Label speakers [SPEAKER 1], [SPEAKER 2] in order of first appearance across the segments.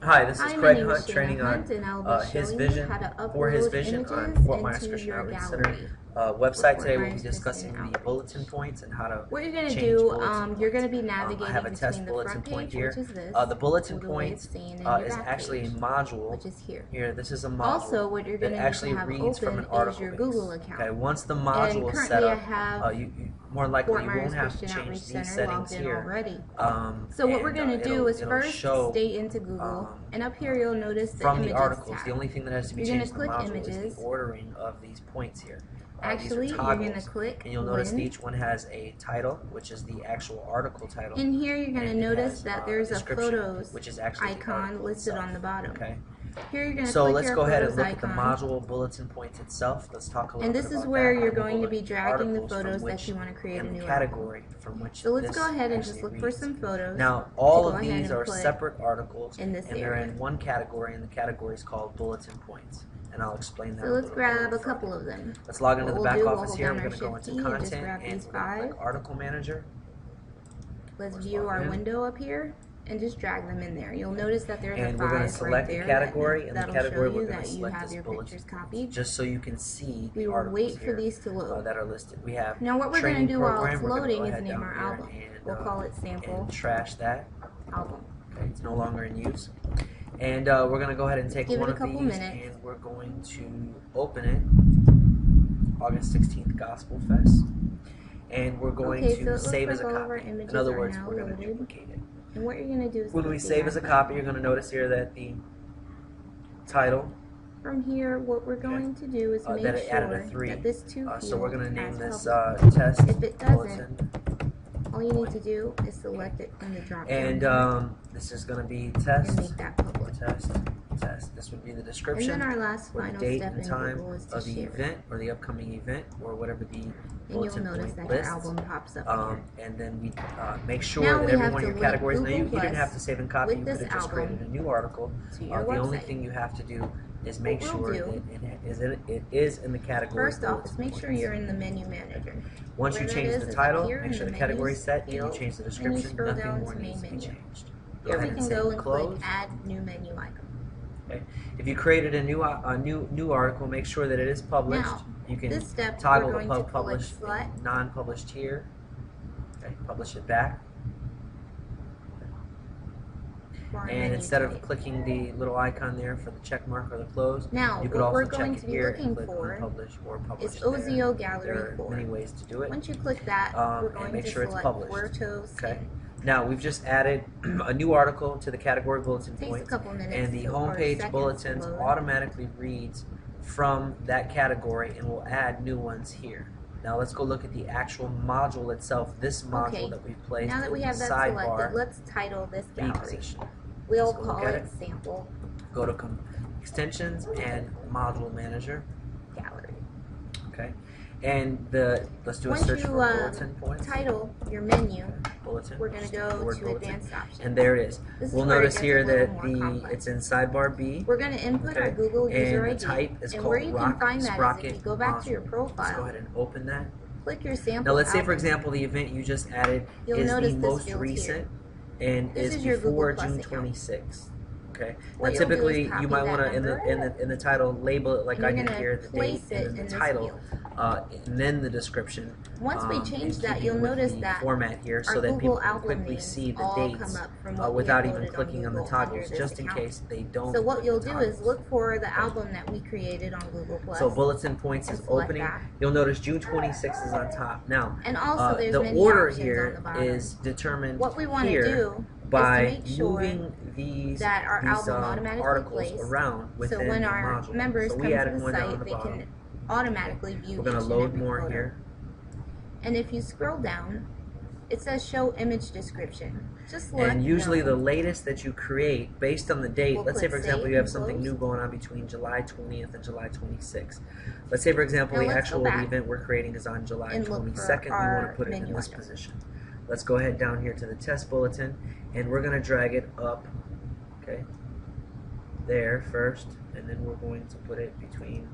[SPEAKER 1] Hi, this is
[SPEAKER 2] Hi, my
[SPEAKER 1] Craig
[SPEAKER 2] name is
[SPEAKER 1] Hunt,
[SPEAKER 2] Shayna
[SPEAKER 1] training on
[SPEAKER 2] Hunt, and I'll be
[SPEAKER 1] his
[SPEAKER 2] showing you
[SPEAKER 1] vision
[SPEAKER 2] how to
[SPEAKER 1] for his
[SPEAKER 2] upload
[SPEAKER 1] vision on
[SPEAKER 2] images
[SPEAKER 1] Fort Myers
[SPEAKER 2] into
[SPEAKER 1] Christian
[SPEAKER 2] your
[SPEAKER 1] Outreach Center
[SPEAKER 2] gallery
[SPEAKER 1] website.
[SPEAKER 2] for
[SPEAKER 1] Today
[SPEAKER 2] Fort
[SPEAKER 1] we'll be
[SPEAKER 2] Myers Christian
[SPEAKER 1] discussing the
[SPEAKER 2] Outreach.
[SPEAKER 1] bulletin points and how to
[SPEAKER 2] What you're going to
[SPEAKER 1] change
[SPEAKER 2] do,
[SPEAKER 1] bulletin
[SPEAKER 2] you're going
[SPEAKER 1] points.
[SPEAKER 2] to be
[SPEAKER 1] I
[SPEAKER 2] navigating
[SPEAKER 1] have a
[SPEAKER 2] between
[SPEAKER 1] test
[SPEAKER 2] the
[SPEAKER 1] bulletin
[SPEAKER 2] front
[SPEAKER 1] point
[SPEAKER 2] page,
[SPEAKER 1] here.
[SPEAKER 2] which is this,
[SPEAKER 1] The bulletin
[SPEAKER 2] all the way
[SPEAKER 1] points
[SPEAKER 2] it's saying, and your
[SPEAKER 1] is
[SPEAKER 2] back
[SPEAKER 1] actually a
[SPEAKER 2] page,
[SPEAKER 1] module.
[SPEAKER 2] which is here.
[SPEAKER 1] Here, this is a module
[SPEAKER 2] Also, what you're going
[SPEAKER 1] that
[SPEAKER 2] to need
[SPEAKER 1] actually
[SPEAKER 2] to have
[SPEAKER 1] reads from
[SPEAKER 2] open
[SPEAKER 1] an article
[SPEAKER 2] is your
[SPEAKER 1] base.
[SPEAKER 2] Google account.
[SPEAKER 1] Okay, once the
[SPEAKER 2] And
[SPEAKER 1] module is set
[SPEAKER 2] currently I
[SPEAKER 1] up,
[SPEAKER 2] have
[SPEAKER 1] you more likely
[SPEAKER 2] Fort
[SPEAKER 1] you
[SPEAKER 2] Myers
[SPEAKER 1] won't have to
[SPEAKER 2] Christian
[SPEAKER 1] change
[SPEAKER 2] Outreach
[SPEAKER 1] these
[SPEAKER 2] Center
[SPEAKER 1] settings
[SPEAKER 2] logged in
[SPEAKER 1] here.
[SPEAKER 2] already. So what we're going to do is first
[SPEAKER 1] show,
[SPEAKER 2] stay into Google, and up here you'll notice the
[SPEAKER 1] from
[SPEAKER 2] images
[SPEAKER 1] the articles.
[SPEAKER 2] tab.
[SPEAKER 1] The only thing that has to be
[SPEAKER 2] You're
[SPEAKER 1] changed in the
[SPEAKER 2] going to
[SPEAKER 1] module
[SPEAKER 2] click
[SPEAKER 1] is
[SPEAKER 2] images.
[SPEAKER 1] the ordering of these points here.
[SPEAKER 2] Actually,
[SPEAKER 1] these are
[SPEAKER 2] you're
[SPEAKER 1] toggles,
[SPEAKER 2] going to click
[SPEAKER 1] and you'll notice that
[SPEAKER 2] when.
[SPEAKER 1] each one has a title, which is the actual article title.
[SPEAKER 2] In here, you're going to notice that there's a
[SPEAKER 1] description,
[SPEAKER 2] photos
[SPEAKER 1] which is actually
[SPEAKER 2] icon listed
[SPEAKER 1] itself.
[SPEAKER 2] on the bottom.
[SPEAKER 1] Okay.
[SPEAKER 2] Here you're going to
[SPEAKER 1] So
[SPEAKER 2] click
[SPEAKER 1] let's
[SPEAKER 2] your
[SPEAKER 1] go ahead and
[SPEAKER 2] photos
[SPEAKER 1] look
[SPEAKER 2] icon.
[SPEAKER 1] at the module bulletin points itself. Let's talk a little
[SPEAKER 2] And
[SPEAKER 1] bit
[SPEAKER 2] this
[SPEAKER 1] about
[SPEAKER 2] is where
[SPEAKER 1] that.
[SPEAKER 2] you're
[SPEAKER 1] And we'll
[SPEAKER 2] going to
[SPEAKER 1] look
[SPEAKER 2] be
[SPEAKER 1] at
[SPEAKER 2] dragging the
[SPEAKER 1] articles from
[SPEAKER 2] photos
[SPEAKER 1] which,
[SPEAKER 2] that you want to create a
[SPEAKER 1] and
[SPEAKER 2] new
[SPEAKER 1] the
[SPEAKER 2] article.
[SPEAKER 1] category from which
[SPEAKER 2] So let's
[SPEAKER 1] this
[SPEAKER 2] go ahead and just
[SPEAKER 1] actually
[SPEAKER 2] look for
[SPEAKER 1] reads.
[SPEAKER 2] some photos.
[SPEAKER 1] Now, all
[SPEAKER 2] to
[SPEAKER 1] of
[SPEAKER 2] go ahead
[SPEAKER 1] these
[SPEAKER 2] and
[SPEAKER 1] are
[SPEAKER 2] put
[SPEAKER 1] separate articles,
[SPEAKER 2] in this
[SPEAKER 1] and they're
[SPEAKER 2] area.
[SPEAKER 1] in one category, and the category is called bulletin points. And I'll explain that.
[SPEAKER 2] So let's grab a couple of them.
[SPEAKER 1] Let's log into the back office here.
[SPEAKER 2] We'll
[SPEAKER 1] We're going to go
[SPEAKER 2] hold
[SPEAKER 1] into
[SPEAKER 2] down our Shift key
[SPEAKER 1] content,
[SPEAKER 2] and
[SPEAKER 1] and
[SPEAKER 2] just
[SPEAKER 1] we're
[SPEAKER 2] grab
[SPEAKER 1] going to
[SPEAKER 2] these
[SPEAKER 1] click Article Manager.
[SPEAKER 2] Let's view our window up here and just drag them in there. You'll notice that there's
[SPEAKER 1] And
[SPEAKER 2] a
[SPEAKER 1] we're going to
[SPEAKER 2] 5
[SPEAKER 1] select
[SPEAKER 2] right
[SPEAKER 1] the
[SPEAKER 2] there
[SPEAKER 1] category, and the
[SPEAKER 2] that'll
[SPEAKER 1] category
[SPEAKER 2] show
[SPEAKER 1] we're
[SPEAKER 2] you
[SPEAKER 1] going to
[SPEAKER 2] that you
[SPEAKER 1] select
[SPEAKER 2] have
[SPEAKER 1] is
[SPEAKER 2] your
[SPEAKER 1] bulletin
[SPEAKER 2] pictures copied.
[SPEAKER 1] just so you can see
[SPEAKER 2] We
[SPEAKER 1] the
[SPEAKER 2] will
[SPEAKER 1] articles
[SPEAKER 2] wait for
[SPEAKER 1] here,
[SPEAKER 2] these to load.
[SPEAKER 1] that are listed. We have
[SPEAKER 2] Now what we're going
[SPEAKER 1] training
[SPEAKER 2] to do while
[SPEAKER 1] program.
[SPEAKER 2] it's
[SPEAKER 1] We're gonna
[SPEAKER 2] loading
[SPEAKER 1] go
[SPEAKER 2] is
[SPEAKER 1] ahead
[SPEAKER 2] name
[SPEAKER 1] down
[SPEAKER 2] our
[SPEAKER 1] here
[SPEAKER 2] album. We'll call it sample
[SPEAKER 1] and trash that.
[SPEAKER 2] album.
[SPEAKER 1] Okay, it's no longer in use. And we're going to go ahead and take
[SPEAKER 2] Give
[SPEAKER 1] one
[SPEAKER 2] it a
[SPEAKER 1] of
[SPEAKER 2] couple
[SPEAKER 1] these,
[SPEAKER 2] minutes.
[SPEAKER 1] and we're going to open it. August 16th Gospel Fest. And we're going
[SPEAKER 2] Okay, so it
[SPEAKER 1] to
[SPEAKER 2] looks
[SPEAKER 1] save
[SPEAKER 2] like
[SPEAKER 1] as a
[SPEAKER 2] all of our
[SPEAKER 1] copy.
[SPEAKER 2] images
[SPEAKER 1] In other
[SPEAKER 2] are
[SPEAKER 1] words,
[SPEAKER 2] now
[SPEAKER 1] we're going to
[SPEAKER 2] loaded.
[SPEAKER 1] duplicate it.
[SPEAKER 2] And what you're going to do is
[SPEAKER 1] When we save as a copy, you're going to notice here that the title,
[SPEAKER 2] from here, what we're going to do is make
[SPEAKER 1] that it added a
[SPEAKER 2] sure
[SPEAKER 1] 3.
[SPEAKER 2] that this to field
[SPEAKER 1] So we're going to name
[SPEAKER 2] has
[SPEAKER 1] this
[SPEAKER 2] public.
[SPEAKER 1] test
[SPEAKER 2] If it doesn't,
[SPEAKER 1] bulletin.
[SPEAKER 2] all you need to do is select it from the drop down
[SPEAKER 1] And this is going to be test,
[SPEAKER 2] and make that public.
[SPEAKER 1] test. This would be the
[SPEAKER 2] And
[SPEAKER 1] description,
[SPEAKER 2] then our last
[SPEAKER 1] or the
[SPEAKER 2] final
[SPEAKER 1] date
[SPEAKER 2] step
[SPEAKER 1] and
[SPEAKER 2] in
[SPEAKER 1] time
[SPEAKER 2] Google is to
[SPEAKER 1] of the
[SPEAKER 2] share it.
[SPEAKER 1] event, or the upcoming event, or whatever the
[SPEAKER 2] And you'll
[SPEAKER 1] bulletin
[SPEAKER 2] notice
[SPEAKER 1] point
[SPEAKER 2] that
[SPEAKER 1] lists.
[SPEAKER 2] your album pops up here.
[SPEAKER 1] And then we make sure
[SPEAKER 2] Now
[SPEAKER 1] that
[SPEAKER 2] we
[SPEAKER 1] every
[SPEAKER 2] have
[SPEAKER 1] one of
[SPEAKER 2] to
[SPEAKER 1] your
[SPEAKER 2] link
[SPEAKER 1] categories. Now you
[SPEAKER 2] Google
[SPEAKER 1] didn't have to
[SPEAKER 2] Plus
[SPEAKER 1] save and copy. You
[SPEAKER 2] with
[SPEAKER 1] could
[SPEAKER 2] this
[SPEAKER 1] have just created a
[SPEAKER 2] album
[SPEAKER 1] new article.
[SPEAKER 2] to your
[SPEAKER 1] The only
[SPEAKER 2] website.
[SPEAKER 1] thing you have to do is make
[SPEAKER 2] What
[SPEAKER 1] sure
[SPEAKER 2] we'll
[SPEAKER 1] it is in the category.
[SPEAKER 2] First off, is make sure you're in the menu manager.
[SPEAKER 1] Once you
[SPEAKER 2] Where that
[SPEAKER 1] change
[SPEAKER 2] is
[SPEAKER 1] the
[SPEAKER 2] up
[SPEAKER 1] title,
[SPEAKER 2] here
[SPEAKER 1] make
[SPEAKER 2] in
[SPEAKER 1] sure
[SPEAKER 2] the
[SPEAKER 1] the category
[SPEAKER 2] menus
[SPEAKER 1] is set, and you
[SPEAKER 2] field,
[SPEAKER 1] change the
[SPEAKER 2] and you
[SPEAKER 1] description.
[SPEAKER 2] scroll
[SPEAKER 1] Nothing
[SPEAKER 2] down
[SPEAKER 1] more
[SPEAKER 2] to
[SPEAKER 1] needs to
[SPEAKER 2] main
[SPEAKER 1] be
[SPEAKER 2] menu.
[SPEAKER 1] changed.
[SPEAKER 2] Here we can go and
[SPEAKER 1] close.
[SPEAKER 2] click Add New Menu Icon.
[SPEAKER 1] Okay. If you created a new article, make sure that it is published.
[SPEAKER 2] Now,
[SPEAKER 1] You can
[SPEAKER 2] this step
[SPEAKER 1] toggle
[SPEAKER 2] we're
[SPEAKER 1] the
[SPEAKER 2] going to
[SPEAKER 1] publish,
[SPEAKER 2] click Select.
[SPEAKER 1] non-published here. Okay, publish it back.
[SPEAKER 2] for our
[SPEAKER 1] And
[SPEAKER 2] menu
[SPEAKER 1] instead of
[SPEAKER 2] type.
[SPEAKER 1] clicking the little icon there for the check mark or the close,
[SPEAKER 2] Now,
[SPEAKER 1] you could
[SPEAKER 2] what
[SPEAKER 1] also
[SPEAKER 2] we're
[SPEAKER 1] check
[SPEAKER 2] going
[SPEAKER 1] it
[SPEAKER 2] to be
[SPEAKER 1] here
[SPEAKER 2] looking
[SPEAKER 1] and click
[SPEAKER 2] for
[SPEAKER 1] unpublish or publish
[SPEAKER 2] is
[SPEAKER 1] there.
[SPEAKER 2] OZO Gallery
[SPEAKER 1] There are
[SPEAKER 2] 4.
[SPEAKER 1] many ways to do it.
[SPEAKER 2] Once you click that, we're going
[SPEAKER 1] and make
[SPEAKER 2] to
[SPEAKER 1] sure it's
[SPEAKER 2] select
[SPEAKER 1] published.
[SPEAKER 2] Puerto Skin.
[SPEAKER 1] Okay. Now we've just added a new article to the category bulletin
[SPEAKER 2] Takes a
[SPEAKER 1] points,
[SPEAKER 2] couple minutes
[SPEAKER 1] and the
[SPEAKER 2] or
[SPEAKER 1] homepage
[SPEAKER 2] seconds
[SPEAKER 1] bulletins
[SPEAKER 2] to load.
[SPEAKER 1] automatically reads from that category and will add new ones here. Now let's go look at the actual module itself. This module
[SPEAKER 2] Okay,
[SPEAKER 1] that we've placed
[SPEAKER 2] now that we
[SPEAKER 1] in
[SPEAKER 2] have
[SPEAKER 1] the
[SPEAKER 2] that selected,
[SPEAKER 1] sidebar
[SPEAKER 2] let's title this
[SPEAKER 1] B
[SPEAKER 2] gallery.
[SPEAKER 1] position.
[SPEAKER 2] We'll
[SPEAKER 1] Let's go
[SPEAKER 2] call
[SPEAKER 1] look at
[SPEAKER 2] it
[SPEAKER 1] it.
[SPEAKER 2] Sample
[SPEAKER 1] Go to Extensions and Module Manager.
[SPEAKER 2] Gallery.
[SPEAKER 1] Okay, and let's do a
[SPEAKER 2] Once
[SPEAKER 1] search
[SPEAKER 2] you
[SPEAKER 1] for bulletin points.
[SPEAKER 2] title your menu,
[SPEAKER 1] Bulletin.
[SPEAKER 2] we're going to go
[SPEAKER 1] Word
[SPEAKER 2] to
[SPEAKER 1] bulletin.
[SPEAKER 2] Advanced Options.
[SPEAKER 1] And there it is.
[SPEAKER 2] This is
[SPEAKER 1] We'll
[SPEAKER 2] where it
[SPEAKER 1] notice
[SPEAKER 2] gets
[SPEAKER 1] here
[SPEAKER 2] a little
[SPEAKER 1] that
[SPEAKER 2] more complex.
[SPEAKER 1] it's in sidebar B.
[SPEAKER 2] We're going to input our
[SPEAKER 1] Okay,
[SPEAKER 2] Google user
[SPEAKER 1] and
[SPEAKER 2] ID.
[SPEAKER 1] the type is
[SPEAKER 2] and
[SPEAKER 1] called
[SPEAKER 2] where you can
[SPEAKER 1] Rock
[SPEAKER 2] find that is
[SPEAKER 1] Sprocket
[SPEAKER 2] if you go back to your
[SPEAKER 1] Module. Let's go
[SPEAKER 2] profile,
[SPEAKER 1] ahead and open that.
[SPEAKER 2] click your sample
[SPEAKER 1] Now let's say, for
[SPEAKER 2] album.
[SPEAKER 1] example, the event you just added
[SPEAKER 2] You'll
[SPEAKER 1] is
[SPEAKER 2] notice
[SPEAKER 1] the
[SPEAKER 2] this
[SPEAKER 1] most
[SPEAKER 2] field
[SPEAKER 1] recent
[SPEAKER 2] here.
[SPEAKER 1] and
[SPEAKER 2] This
[SPEAKER 1] is
[SPEAKER 2] is your Google
[SPEAKER 1] before
[SPEAKER 2] Plus
[SPEAKER 1] June
[SPEAKER 2] account.
[SPEAKER 1] 26th. Okay.
[SPEAKER 2] What
[SPEAKER 1] Now
[SPEAKER 2] you'll do is
[SPEAKER 1] typically
[SPEAKER 2] copy
[SPEAKER 1] you might
[SPEAKER 2] that
[SPEAKER 1] want to in the title label it like
[SPEAKER 2] and
[SPEAKER 1] I
[SPEAKER 2] you're
[SPEAKER 1] did
[SPEAKER 2] gonna
[SPEAKER 1] here, the
[SPEAKER 2] place
[SPEAKER 1] date and
[SPEAKER 2] it
[SPEAKER 1] then
[SPEAKER 2] in
[SPEAKER 1] the
[SPEAKER 2] this
[SPEAKER 1] title,
[SPEAKER 2] field.
[SPEAKER 1] and then the description.
[SPEAKER 2] Once we
[SPEAKER 1] in
[SPEAKER 2] change that,
[SPEAKER 1] keeping
[SPEAKER 2] you'll
[SPEAKER 1] with
[SPEAKER 2] notice
[SPEAKER 1] the
[SPEAKER 2] that
[SPEAKER 1] format here, so
[SPEAKER 2] our
[SPEAKER 1] that
[SPEAKER 2] Google
[SPEAKER 1] people can
[SPEAKER 2] album
[SPEAKER 1] quickly
[SPEAKER 2] names
[SPEAKER 1] see the
[SPEAKER 2] all
[SPEAKER 1] dates
[SPEAKER 2] come up from what we
[SPEAKER 1] without
[SPEAKER 2] uploaded
[SPEAKER 1] even
[SPEAKER 2] on
[SPEAKER 1] clicking on the
[SPEAKER 2] Google under
[SPEAKER 1] toggles,
[SPEAKER 2] this
[SPEAKER 1] just in
[SPEAKER 2] account.
[SPEAKER 1] case they don't.
[SPEAKER 2] So what
[SPEAKER 1] click
[SPEAKER 2] you'll
[SPEAKER 1] the
[SPEAKER 2] do is
[SPEAKER 1] toggles.
[SPEAKER 2] look for the album that we created on Google Plus.
[SPEAKER 1] So bulletin points
[SPEAKER 2] and
[SPEAKER 1] is
[SPEAKER 2] select
[SPEAKER 1] opening.
[SPEAKER 2] that.
[SPEAKER 1] You'll notice June 26th is on top. Now,
[SPEAKER 2] And also there's
[SPEAKER 1] the
[SPEAKER 2] many
[SPEAKER 1] order
[SPEAKER 2] options
[SPEAKER 1] here
[SPEAKER 2] on the bottom.
[SPEAKER 1] is determined
[SPEAKER 2] What we want to
[SPEAKER 1] here
[SPEAKER 2] do
[SPEAKER 1] by
[SPEAKER 2] is to make sure
[SPEAKER 1] moving these
[SPEAKER 2] that our album automatically
[SPEAKER 1] articles
[SPEAKER 2] plays.
[SPEAKER 1] around
[SPEAKER 2] So
[SPEAKER 1] within
[SPEAKER 2] when
[SPEAKER 1] the
[SPEAKER 2] our
[SPEAKER 1] module.
[SPEAKER 2] members
[SPEAKER 1] So
[SPEAKER 2] come
[SPEAKER 1] we
[SPEAKER 2] to
[SPEAKER 1] added
[SPEAKER 2] the
[SPEAKER 1] one down
[SPEAKER 2] site,
[SPEAKER 1] the
[SPEAKER 2] they
[SPEAKER 1] bottom.
[SPEAKER 2] can automatically view
[SPEAKER 1] We're going to
[SPEAKER 2] each and
[SPEAKER 1] load
[SPEAKER 2] every
[SPEAKER 1] more
[SPEAKER 2] photo.
[SPEAKER 1] here.
[SPEAKER 2] And if you scroll down, it says show image description. Just select
[SPEAKER 1] And usually
[SPEAKER 2] no.
[SPEAKER 1] the latest that you create, based on the date,
[SPEAKER 2] We'll
[SPEAKER 1] let's say
[SPEAKER 2] click
[SPEAKER 1] for example
[SPEAKER 2] save
[SPEAKER 1] you have
[SPEAKER 2] and
[SPEAKER 1] something
[SPEAKER 2] close.
[SPEAKER 1] new going on between July 20th and July 26th. Let's say for example
[SPEAKER 2] Now
[SPEAKER 1] the
[SPEAKER 2] let's go
[SPEAKER 1] actual
[SPEAKER 2] back
[SPEAKER 1] event we're creating is on July
[SPEAKER 2] and look for
[SPEAKER 1] 22nd. We want
[SPEAKER 2] our
[SPEAKER 1] to put it in
[SPEAKER 2] menu
[SPEAKER 1] this
[SPEAKER 2] item.
[SPEAKER 1] position. Let's go ahead down here to the test bulletin, and we're going to drag it up, okay, there first, and then we're going to put it between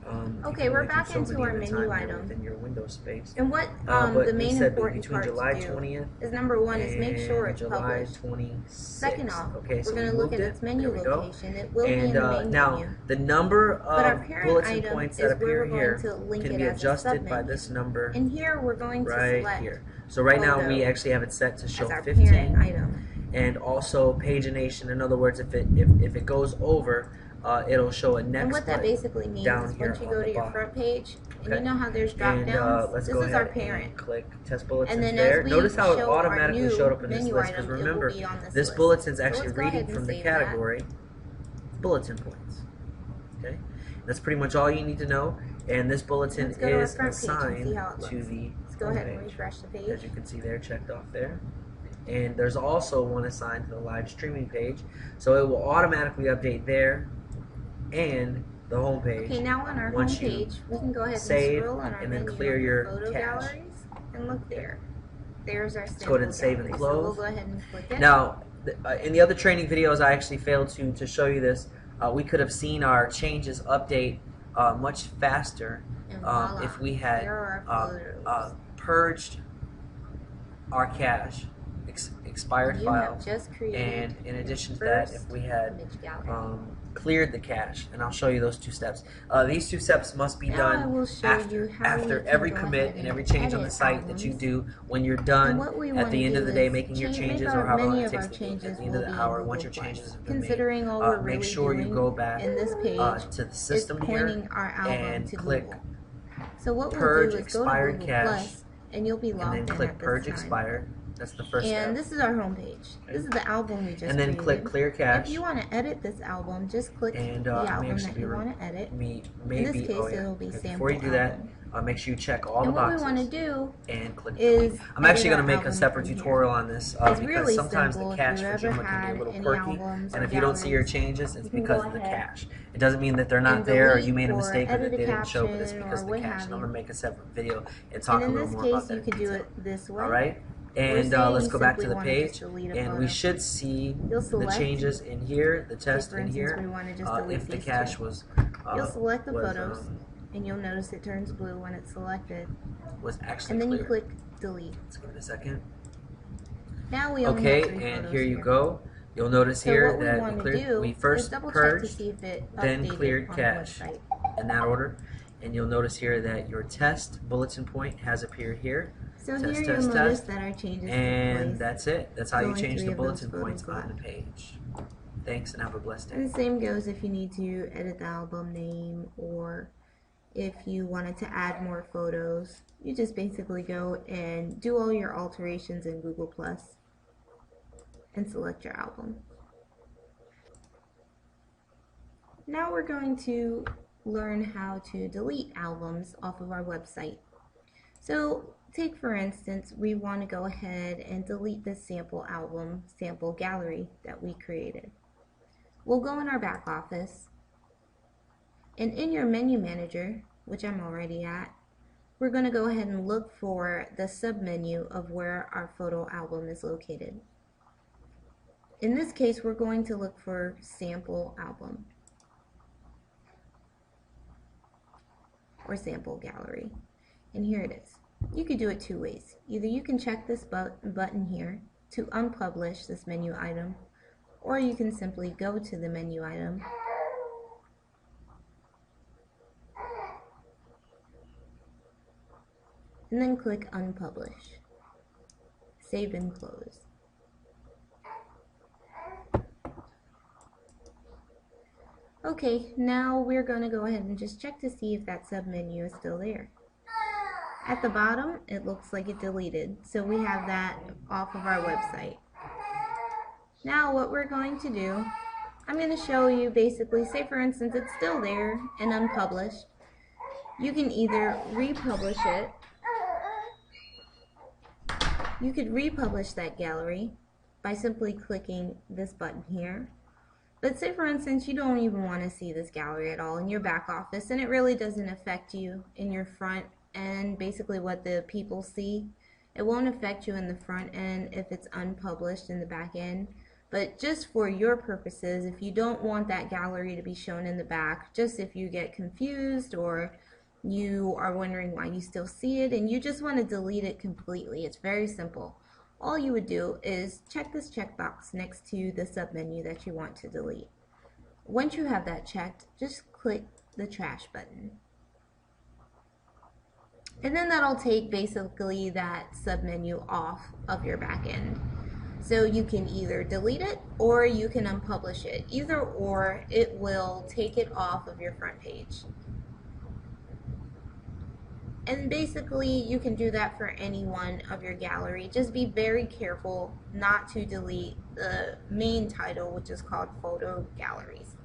[SPEAKER 2] Okay,
[SPEAKER 1] can
[SPEAKER 2] we're
[SPEAKER 1] only do
[SPEAKER 2] back
[SPEAKER 1] so
[SPEAKER 2] into
[SPEAKER 1] many
[SPEAKER 2] our
[SPEAKER 1] at a
[SPEAKER 2] menu
[SPEAKER 1] time here
[SPEAKER 2] item.
[SPEAKER 1] within your window space.
[SPEAKER 2] And what
[SPEAKER 1] But
[SPEAKER 2] the
[SPEAKER 1] we
[SPEAKER 2] main
[SPEAKER 1] said
[SPEAKER 2] important
[SPEAKER 1] between
[SPEAKER 2] part
[SPEAKER 1] July
[SPEAKER 2] to do
[SPEAKER 1] 20th
[SPEAKER 2] is number one is make sure
[SPEAKER 1] and
[SPEAKER 2] it's
[SPEAKER 1] July
[SPEAKER 2] published.
[SPEAKER 1] 26th.
[SPEAKER 2] Second off,
[SPEAKER 1] Okay,
[SPEAKER 2] we're
[SPEAKER 1] so we
[SPEAKER 2] going to look
[SPEAKER 1] moved
[SPEAKER 2] at
[SPEAKER 1] it.
[SPEAKER 2] its menu
[SPEAKER 1] There we go.
[SPEAKER 2] location. It will be
[SPEAKER 1] And
[SPEAKER 2] in the main
[SPEAKER 1] now
[SPEAKER 2] menu.
[SPEAKER 1] the number
[SPEAKER 2] But our
[SPEAKER 1] of
[SPEAKER 2] parent
[SPEAKER 1] bulletin
[SPEAKER 2] item
[SPEAKER 1] points
[SPEAKER 2] is
[SPEAKER 1] that
[SPEAKER 2] where
[SPEAKER 1] appear
[SPEAKER 2] we're going
[SPEAKER 1] here
[SPEAKER 2] to link
[SPEAKER 1] can
[SPEAKER 2] it
[SPEAKER 1] be
[SPEAKER 2] as a
[SPEAKER 1] adjusted by
[SPEAKER 2] submenu.
[SPEAKER 1] this number
[SPEAKER 2] And here we're going to
[SPEAKER 1] right
[SPEAKER 2] select
[SPEAKER 1] here. So right now we
[SPEAKER 2] photo
[SPEAKER 1] actually have it set to show
[SPEAKER 2] as our
[SPEAKER 1] 15,
[SPEAKER 2] parent item.
[SPEAKER 1] and also pagination. In other words, if it goes over, it'll show a next
[SPEAKER 2] And what that
[SPEAKER 1] button
[SPEAKER 2] basically means
[SPEAKER 1] down
[SPEAKER 2] is
[SPEAKER 1] here
[SPEAKER 2] once you
[SPEAKER 1] on
[SPEAKER 2] go
[SPEAKER 1] the
[SPEAKER 2] to your
[SPEAKER 1] bottom.
[SPEAKER 2] front page, and
[SPEAKER 1] Okay.
[SPEAKER 2] you know how there's drop
[SPEAKER 1] And
[SPEAKER 2] downs,
[SPEAKER 1] let's
[SPEAKER 2] this
[SPEAKER 1] go
[SPEAKER 2] is
[SPEAKER 1] ahead
[SPEAKER 2] our parent.
[SPEAKER 1] and click test bulletins
[SPEAKER 2] And then
[SPEAKER 1] there.
[SPEAKER 2] as we
[SPEAKER 1] Notice how it
[SPEAKER 2] show our
[SPEAKER 1] automatically
[SPEAKER 2] new
[SPEAKER 1] showed up in this
[SPEAKER 2] menu
[SPEAKER 1] list, because
[SPEAKER 2] item, it will
[SPEAKER 1] remember,
[SPEAKER 2] be on this
[SPEAKER 1] this
[SPEAKER 2] list.
[SPEAKER 1] bulletin is
[SPEAKER 2] So
[SPEAKER 1] actually
[SPEAKER 2] let's go ahead
[SPEAKER 1] reading
[SPEAKER 2] and
[SPEAKER 1] from the
[SPEAKER 2] save that.
[SPEAKER 1] category bulletin points. Okay, that's pretty much all you need to know. And this bulletin
[SPEAKER 2] Let's go to our
[SPEAKER 1] is
[SPEAKER 2] front page and
[SPEAKER 1] assigned
[SPEAKER 2] see how it
[SPEAKER 1] to
[SPEAKER 2] looks.
[SPEAKER 1] the
[SPEAKER 2] Let's go
[SPEAKER 1] home
[SPEAKER 2] ahead and
[SPEAKER 1] page.
[SPEAKER 2] refresh the
[SPEAKER 1] As
[SPEAKER 2] page.
[SPEAKER 1] you can see there, checked off there. And there's also one assigned to the live streaming page, so it will automatically update there and the home page.
[SPEAKER 2] Okay, now on our home
[SPEAKER 1] once you
[SPEAKER 2] page, we can go ahead and
[SPEAKER 1] save
[SPEAKER 2] scroll on our
[SPEAKER 1] and then
[SPEAKER 2] menu
[SPEAKER 1] clear
[SPEAKER 2] under
[SPEAKER 1] your
[SPEAKER 2] photo
[SPEAKER 1] cache.
[SPEAKER 2] galleries, and look there. There's our
[SPEAKER 1] Let's go ahead and
[SPEAKER 2] sample
[SPEAKER 1] save and
[SPEAKER 2] gallery.
[SPEAKER 1] close.
[SPEAKER 2] So we'll go ahead and click it.
[SPEAKER 1] Now, in the other training videos, I actually failed to show you this. We could have seen our changes update much faster
[SPEAKER 2] And voila,
[SPEAKER 1] if we had
[SPEAKER 2] there are our photos.
[SPEAKER 1] purged our cache, expired
[SPEAKER 2] You
[SPEAKER 1] files,
[SPEAKER 2] have just created
[SPEAKER 1] and in
[SPEAKER 2] your
[SPEAKER 1] addition to that,
[SPEAKER 2] first
[SPEAKER 1] if we had
[SPEAKER 2] image gallery.
[SPEAKER 1] cleared the cache. And I'll show you those two steps. These two steps must be
[SPEAKER 2] Now I
[SPEAKER 1] done
[SPEAKER 2] will show
[SPEAKER 1] after
[SPEAKER 2] you how
[SPEAKER 1] after
[SPEAKER 2] we can
[SPEAKER 1] every
[SPEAKER 2] go
[SPEAKER 1] commit
[SPEAKER 2] ahead
[SPEAKER 1] and every
[SPEAKER 2] and
[SPEAKER 1] change on the
[SPEAKER 2] edit
[SPEAKER 1] site that you
[SPEAKER 2] albums.
[SPEAKER 1] do. When you're
[SPEAKER 2] And
[SPEAKER 1] done
[SPEAKER 2] what we
[SPEAKER 1] at
[SPEAKER 2] want
[SPEAKER 1] the
[SPEAKER 2] to
[SPEAKER 1] end
[SPEAKER 2] do
[SPEAKER 1] of the day
[SPEAKER 2] is
[SPEAKER 1] making your
[SPEAKER 2] make
[SPEAKER 1] changes,
[SPEAKER 2] our
[SPEAKER 1] or however long
[SPEAKER 2] many
[SPEAKER 1] it
[SPEAKER 2] of our
[SPEAKER 1] takes to do
[SPEAKER 2] changes
[SPEAKER 1] at the end of
[SPEAKER 2] will
[SPEAKER 1] the
[SPEAKER 2] be
[SPEAKER 1] hour,
[SPEAKER 2] in
[SPEAKER 1] once
[SPEAKER 2] Google
[SPEAKER 1] your changes
[SPEAKER 2] Plus.
[SPEAKER 1] have been made,
[SPEAKER 2] Considering all we're
[SPEAKER 1] make
[SPEAKER 2] really
[SPEAKER 1] sure you
[SPEAKER 2] doing
[SPEAKER 1] go back
[SPEAKER 2] in this page
[SPEAKER 1] to the
[SPEAKER 2] is
[SPEAKER 1] system here
[SPEAKER 2] pointing our album
[SPEAKER 1] and
[SPEAKER 2] to
[SPEAKER 1] click
[SPEAKER 2] Google. So what we'll
[SPEAKER 1] Purge
[SPEAKER 2] do is go to
[SPEAKER 1] expired
[SPEAKER 2] Google
[SPEAKER 1] cache,
[SPEAKER 2] Plus, and you'll be
[SPEAKER 1] and
[SPEAKER 2] logged
[SPEAKER 1] then
[SPEAKER 2] in
[SPEAKER 1] click
[SPEAKER 2] at this
[SPEAKER 1] Purge
[SPEAKER 2] time.
[SPEAKER 1] Expired. That's the first
[SPEAKER 2] And
[SPEAKER 1] step.
[SPEAKER 2] this is our home page. This is the album we just
[SPEAKER 1] And then
[SPEAKER 2] created.
[SPEAKER 1] click Clear Cache.
[SPEAKER 2] If you want to edit this album, just click
[SPEAKER 1] And
[SPEAKER 2] the
[SPEAKER 1] may
[SPEAKER 2] album
[SPEAKER 1] actually
[SPEAKER 2] that
[SPEAKER 1] be
[SPEAKER 2] you want to edit.
[SPEAKER 1] maybe,
[SPEAKER 2] In this case,
[SPEAKER 1] oh yeah.
[SPEAKER 2] it'll be
[SPEAKER 1] Okay,
[SPEAKER 2] sample
[SPEAKER 1] before you do that,
[SPEAKER 2] album.
[SPEAKER 1] make sure you check all
[SPEAKER 2] And
[SPEAKER 1] the
[SPEAKER 2] what we
[SPEAKER 1] boxes
[SPEAKER 2] want to do
[SPEAKER 1] and click
[SPEAKER 2] is
[SPEAKER 1] delete. I'm actually
[SPEAKER 2] edit
[SPEAKER 1] going to
[SPEAKER 2] our
[SPEAKER 1] make a
[SPEAKER 2] album
[SPEAKER 1] separate
[SPEAKER 2] from here.
[SPEAKER 1] tutorial on this
[SPEAKER 2] It's
[SPEAKER 1] because
[SPEAKER 2] really
[SPEAKER 1] sometimes
[SPEAKER 2] simple.
[SPEAKER 1] the
[SPEAKER 2] If
[SPEAKER 1] cache
[SPEAKER 2] you
[SPEAKER 1] for
[SPEAKER 2] ever
[SPEAKER 1] Joomla can
[SPEAKER 2] had
[SPEAKER 1] be a little
[SPEAKER 2] any
[SPEAKER 1] quirky,
[SPEAKER 2] albums
[SPEAKER 1] and
[SPEAKER 2] or
[SPEAKER 1] if you don't see your
[SPEAKER 2] galleries,
[SPEAKER 1] changes, it's
[SPEAKER 2] you can
[SPEAKER 1] because
[SPEAKER 2] go
[SPEAKER 1] of the
[SPEAKER 2] ahead
[SPEAKER 1] cache. It doesn't mean that they're not
[SPEAKER 2] and
[SPEAKER 1] there or
[SPEAKER 2] delete
[SPEAKER 1] you made a
[SPEAKER 2] or
[SPEAKER 1] mistake or that
[SPEAKER 2] edit
[SPEAKER 1] they
[SPEAKER 2] a
[SPEAKER 1] didn't show, but it's
[SPEAKER 2] caption
[SPEAKER 1] because
[SPEAKER 2] or
[SPEAKER 1] of the
[SPEAKER 2] what
[SPEAKER 1] cache.
[SPEAKER 2] have
[SPEAKER 1] And I'm going to
[SPEAKER 2] you.
[SPEAKER 1] make a separate video and talk
[SPEAKER 2] And
[SPEAKER 1] a
[SPEAKER 2] in
[SPEAKER 1] little
[SPEAKER 2] this
[SPEAKER 1] more about
[SPEAKER 2] case,
[SPEAKER 1] that
[SPEAKER 2] you
[SPEAKER 1] in
[SPEAKER 2] could do
[SPEAKER 1] detail.
[SPEAKER 2] it this way.
[SPEAKER 1] All right?
[SPEAKER 2] Or
[SPEAKER 1] And
[SPEAKER 2] say
[SPEAKER 1] let's
[SPEAKER 2] you
[SPEAKER 1] go back to
[SPEAKER 2] simply
[SPEAKER 1] the
[SPEAKER 2] wanna just
[SPEAKER 1] page,
[SPEAKER 2] delete a
[SPEAKER 1] and we
[SPEAKER 2] photo.
[SPEAKER 1] should see
[SPEAKER 2] You'll
[SPEAKER 1] the
[SPEAKER 2] select,
[SPEAKER 1] changes in here, the test
[SPEAKER 2] for
[SPEAKER 1] in
[SPEAKER 2] instance,
[SPEAKER 1] here,
[SPEAKER 2] we wanna just delete
[SPEAKER 1] if the
[SPEAKER 2] these
[SPEAKER 1] cache
[SPEAKER 2] two.
[SPEAKER 1] was
[SPEAKER 2] You'll select the
[SPEAKER 1] was,
[SPEAKER 2] photos, and you'll notice it turns blue when it's selected.
[SPEAKER 1] was actually
[SPEAKER 2] And then
[SPEAKER 1] clear.
[SPEAKER 2] you click delete.
[SPEAKER 1] Let's give it a second.
[SPEAKER 2] Now we only
[SPEAKER 1] Okay,
[SPEAKER 2] have 3
[SPEAKER 1] and
[SPEAKER 2] photos
[SPEAKER 1] here you go. You'll notice
[SPEAKER 2] So
[SPEAKER 1] here
[SPEAKER 2] what we
[SPEAKER 1] that
[SPEAKER 2] want
[SPEAKER 1] we
[SPEAKER 2] to
[SPEAKER 1] cleared.
[SPEAKER 2] do
[SPEAKER 1] We
[SPEAKER 2] is
[SPEAKER 1] first
[SPEAKER 2] double check to
[SPEAKER 1] purged,
[SPEAKER 2] see if it
[SPEAKER 1] then
[SPEAKER 2] updated
[SPEAKER 1] cleared
[SPEAKER 2] on
[SPEAKER 1] cache
[SPEAKER 2] the website.
[SPEAKER 1] in that order. And you'll notice here that your test bulletin point has appeared here.
[SPEAKER 2] So
[SPEAKER 1] Test,
[SPEAKER 2] here
[SPEAKER 1] test,
[SPEAKER 2] you'll notice
[SPEAKER 1] test.
[SPEAKER 2] that our changes took
[SPEAKER 1] And
[SPEAKER 2] place.
[SPEAKER 1] that's it. That's how you
[SPEAKER 2] Only
[SPEAKER 1] change
[SPEAKER 2] 3
[SPEAKER 1] the
[SPEAKER 2] of those
[SPEAKER 1] bulletin points
[SPEAKER 2] photos
[SPEAKER 1] on the
[SPEAKER 2] left.
[SPEAKER 1] page. Thanks and have a blessed day.
[SPEAKER 2] And the same goes if you need to edit the album name, or if you wanted to add more photos. You just basically go and do all your alterations in Google Plus and select your album. Now we're going to learn how to delete albums off of our website. So take for instance, we want to go ahead and delete this sample album, sample gallery that we created. We'll go in our back office, and in your menu manager, which I'm already at, we're going to go ahead and look for the submenu of where our photo album is located. In this case, we're going to look for sample album or sample gallery, and here it is. You could do it 2 ways. Either you can check this button here to unpublish this menu item, or you can simply go to the menu item and then click unpublish. Save and close. Okay, now we're going to go ahead and just check to see if that submenu is still there. At the bottom, it looks like it deleted, so we have that off of our website. Now what we're going to do, I'm going to show you basically, say for instance it's still there and unpublished. You can either republish it. You could republish that gallery by simply clicking this button here. But say for instance you don't even want to see this gallery at all in your back office, and it really doesn't affect you in your front end, basically what the people see. It won't affect you in the front end if it's unpublished in the back end. But just for your purposes, if you don't want that gallery to be shown in the back, just if you get confused or you are wondering why you still see it and you just want to delete it completely, it's very simple. All you would do is check this checkbox next to the submenu that you want to delete. Once you have that checked, just click the trash button. And then that'll take basically that submenu off of your back end. So you can either delete it or you can unpublish it. Either or, it will take it off of your front page. And basically you can do that for any one of your gallery. Just be very careful not to delete the main title, which is called photo galleries.